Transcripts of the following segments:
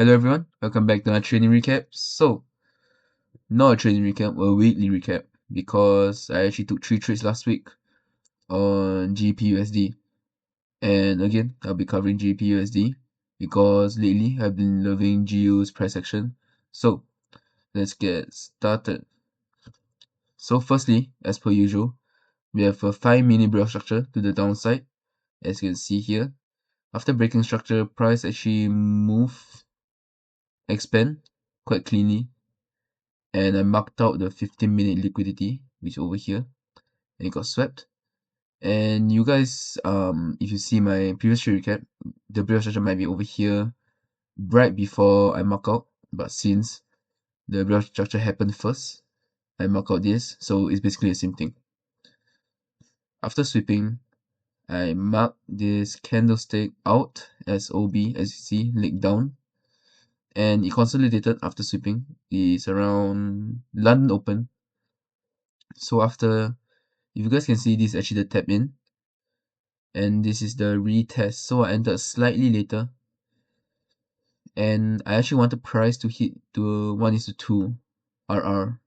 Hello everyone, welcome back to our training recap. So, not a training recap, a weekly recap because I actually took 3 trades last week on GBPUSD. And again, I'll be covering GBPUSD because lately I've been loving GU's price action. So, let's get started. So, firstly, as per usual, we have a 5-minute breakout structure to the downside, as you can see here. After breaking structure, price actually expand quite cleanly, and I marked out the 15-minute liquidity, which over here, and it got swept. And you guys, if you see my previous trade recap, the breakout structure might be over here right before I mark out, but since the breakout structure happened first, I mark out this, so it's basically the same thing. After sweeping, I mark this candlestick out as OB, as you see, leg down, and it consolidated after sweeping. It's around London Open. So after, if you guys can see, this is actually the tap in, and this is the retest. So I entered slightly later, and I actually wanted price to hit to 1:2 RR.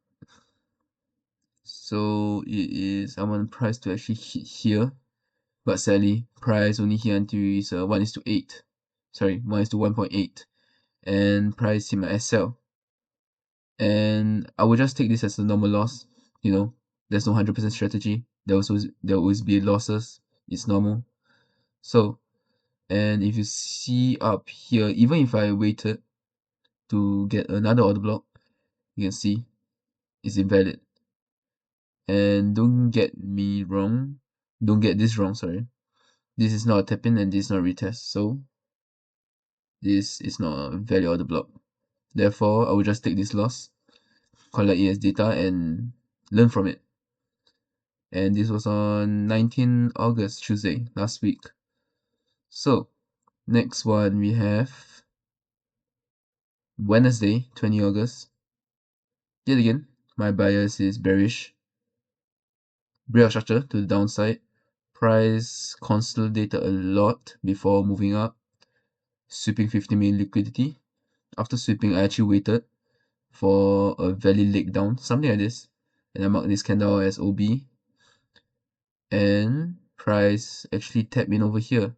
So I want price to actually hit here, but sadly price only hit until is 1:8. Sorry, 1:1.8, and price hit my SL. And I will just take this as a normal loss. There's no 100% strategy. There will always be losses. It's normal. So, and if you see up here, even if I waited to get another order block, you can see it's invalid. And don't get this wrong, sorry. This is not a tap in and this is not a retest, so this is not a valid order block. Therefore, I will just take this loss, collect it as data, and learn from it. And this was on 19 August, Tuesday, last week. So, next one we have Wednesday, 20 August. Yet again, my bias is bearish. Breakout structure to the downside. Price consolidated a lot before moving up. Sweeping 50-minute liquidity. After sweeping, I actually waited for a valid leg down, something like this. And I marked this candle as OB. And price actually tapped in over here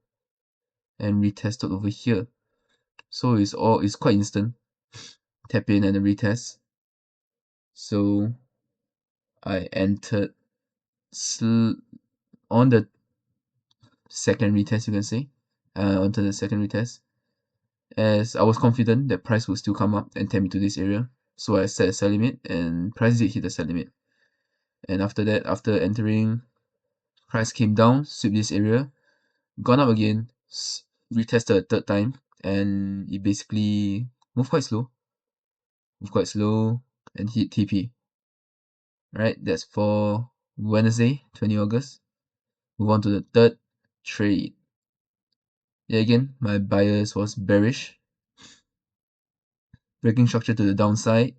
and retested over here. So it's quite instant. Tap in and a retest. So I entered on the second retest, you can say, onto the second retest, as I was confident that price will still come up and tap into this area. So I set a sell limit, and price did hit the sell limit. And after that, after entering, price came down, sweep this area, gone up again, retested a third time, and it basically moved quite slow, and hit TP. Right, that's for Wednesday, 20 August. Move on to the third trade. Yeah, again, my bias was bearish. Breaking structure to the downside,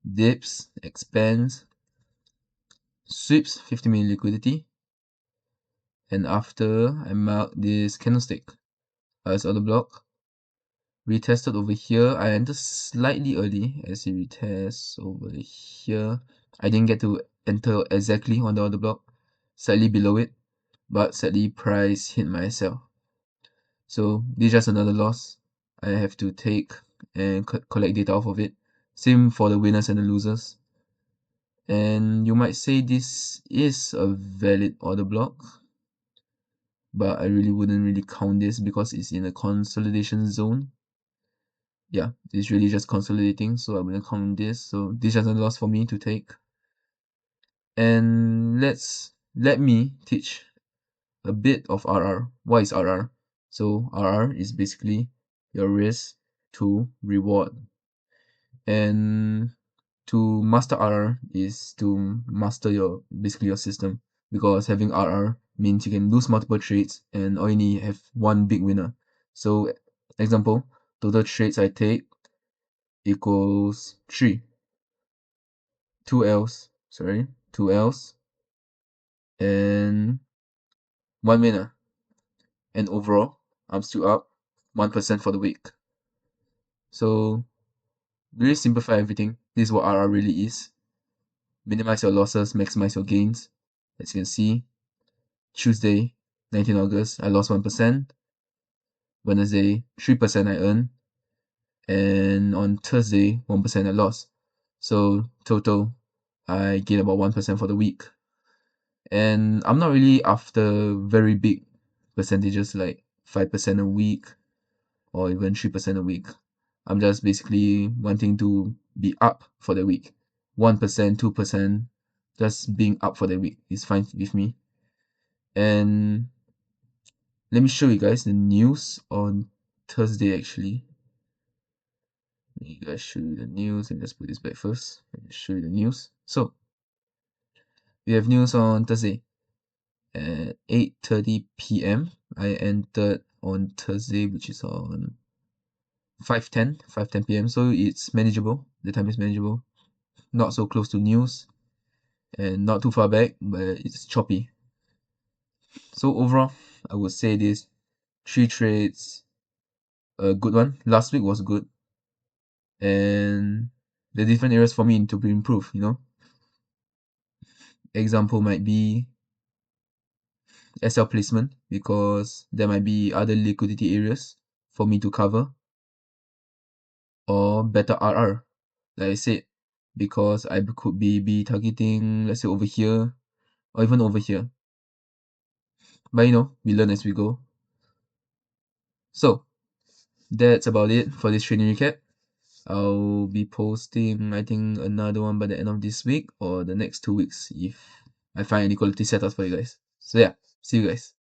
dips, expands, sweeps 50-minute liquidity, and after I mark this candlestick as order block, retested over here. I entered slightly early as it retests over here. I didn't get to enter exactly on the order block, slightly below it, but sadly price hit my sell. So this is just another loss I have to take and collect data off of it. Same for the winners and the losers. And you might say this is a valid order block, but I really wouldn't really count this because it's in a consolidation zone. Yeah, it's really just consolidating, so I wouldn't count this. So this is just a loss for me to take. And let me teach a bit of RR. What is RR? So RR is basically your risk to reward. And to master RR is to master basically your system, because having RR means you can lose multiple trades and only have one big winner. So example, total trades I take equals 3. 2 L's, sorry, 2 L's and 1 winner. And overall, I'm still up 1% for the week. So really simplify everything. This is what RR really is. Minimize your losses, maximize your gains. As you can see, Tuesday, 19 August, I lost 1%. Wednesday, 3% I earned. And on Thursday, 1% I lost. So total, I gained about 1% for the week. And I'm not really after very big percentages like 5% a week or even 3% a week. I'm just basically wanting to be up for the week. 1%, 2%, just being up for the week is fine with me. And let me show you guys the news on Thursday actually. Let me guys show you the news and just put this back first. Let me show you the news. So we have news on Thursday at 8:30 p.m. I entered on Thursday, which is on 5:10 p.m. So it's manageable. The time is manageable. Not so close to news and not too far back, but it's choppy. So overall, I would say this 3 trades, a good one. Last week was good, and the different areas for me to be improved. Example might be SL placement because there might be other liquidity areas for me to cover, or better RR, like I said, because I could be targeting, let's say, over here or even over here. But we learn as we go. So that's about it for this training recap. I'll be posting, I think, another one by the end of this week or the next 2 weeks if I find any quality setups for you guys. So yeah, see you guys.